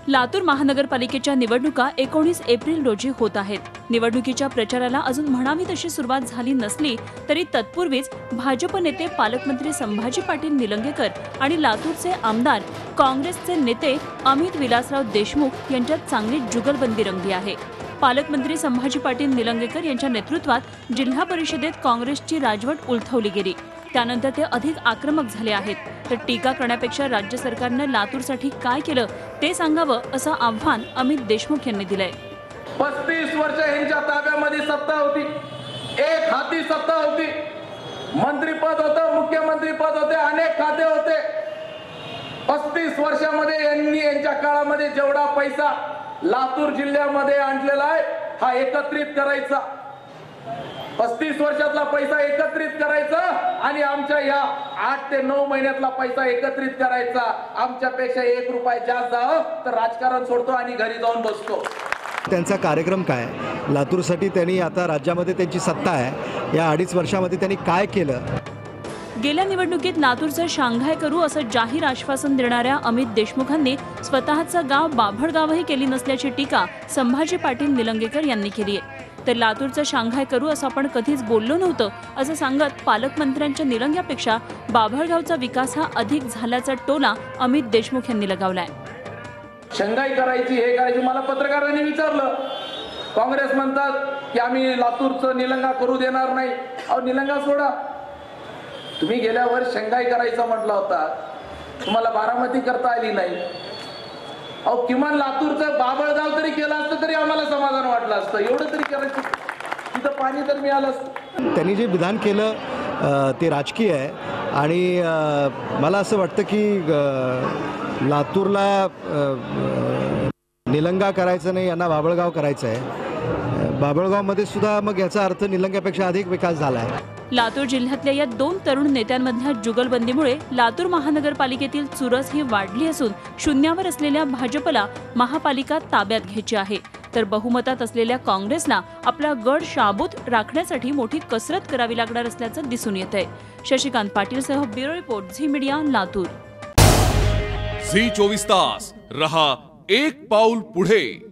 लातूर महानगरपालिकेच्या निवडणुका 19 एप्रिल रोजी होत आहेत। निवडणुकीच्या प्रचाराला अजून म्हणावी तशी सुरुवात झाली नसली तरी तत्पूर्वीच भाजप नेते पालकमंत्री संभाजी पाटील निलंगेकर आणि लातूरचे आमदार काँग्रेसचे नेते अमित विलासराव देशमुख यांच्यात चांगली जुगलबंदी रंगली आहे। पालकमंत्री संभाजी पाटील निलंगेकर यांच्या नेतृत्वात जिल्हा परिषदेत काँग्रेसची राजवट उलथवली गेली। त्यानंतर ते अधिक आक्रमक झाले आहेत। तर टीका करण्यापेक्षा राज्य सरकारने लातूरसाठी काय केलं ते सांगावं असं आव्हान अमित देशमुख यांनी दिलंय। 35 वर्ष यांच्या ताब्यामध्ये सत्ता होती, एक हाती सत्ता होती, मंत्रीपद होतं, मुख्यमंत्री पद होते, अनेक खाते होते। 35 वर्षामध्ये यांनी यांच्या काळामध्ये जेवढा पैसा लातूर जिल्ह्यामध्ये आणलेला आहे हा एकत्रित करायचा, 35 वर्षातला पैसा एकत्रित करायचा आणि आमच्या या 8 ते 9 महिन्यातला पैसा एकत्रित करायचा। आमच्यापेक्षा 1 रुपया जास्त जावं तर राजकारण सोडतो आणि घरी जाऊन बसतो। त्यांचा कार्यक्रम काय, लातूरसाठी त्यांनी आता राज्यामध्ये त्यांची सत्ता आहे, या 2.5 वर्षामध्ये त्यांनी काय केलं? गेल्या निवडणुकीत लातूरचं शांघाय करू असं जाहीर आश्वासन देणाऱ्या अमित देशमुखांनी स्वतःचं गाव बाभळगावही केली नसल्याची टीका संभाजी पाटील निलंगेकर यांनी केली आहे। तर लातूरचं शांघाय करू असं आपण कधीच बोललो नव्हतं असं सांगत पालकमंत्र्यांच्या निलंग्यापेक्षा बाभळगावचा विकास हा अधिक झाल्याचा टोला अमित देशमुख यांनी लगावलाय। शांघाय करायची हे करायची, मला पत्रकारांनी विचारलं, काँग्रेस म्हणतात की आम्ही लातूरचं निलंगा करू देणार नाही। अहो निलंगा सोडा, तुम्ही गेल्या वर्षी शांघाय करायचं म्हटलं होता, तुम्हाला बारामती करता आली नाही। अहो किमान लातूरचं बाभळगाव तरी केलं असतं तरी आम्हाला समाधान वाटलं असतं, एवढं तरी करायचं, तिथं पाणी तर मिळालं असतं। त्यांनी जे विधान केलं ते राजकीय आहे आणि मला असं वाटतं की लातूरला निलंगा करायचं नाही, यांना बाभळगाव करायचं आहे। बाभळगावमध्ये सुद्धा मग याचा अर्थ निलंग्यापेक्षा अधिक विकास झाला आहे। लातूर जिल्ह्यातल्या या 2 तरुण नेत्यांमधल्या जुगलबंदीमुळे लातूर महानगरपालिकेतील चुरस ही वाढली असून शून्यावर असलेल्या भाजपला महापालिका ताब्यात घ्यायची आहे, तर बहुमतात असलेल्या काँग्रेसला आपला गड शाबूत राखण्यासाठी मोठी कसरत करावी लागणार असल्याचं दिसून येतंय। शशिकांत पाटीलसह bureau report Zee media Latur. Zee 24 तास रहा एक पाऊल पुढे।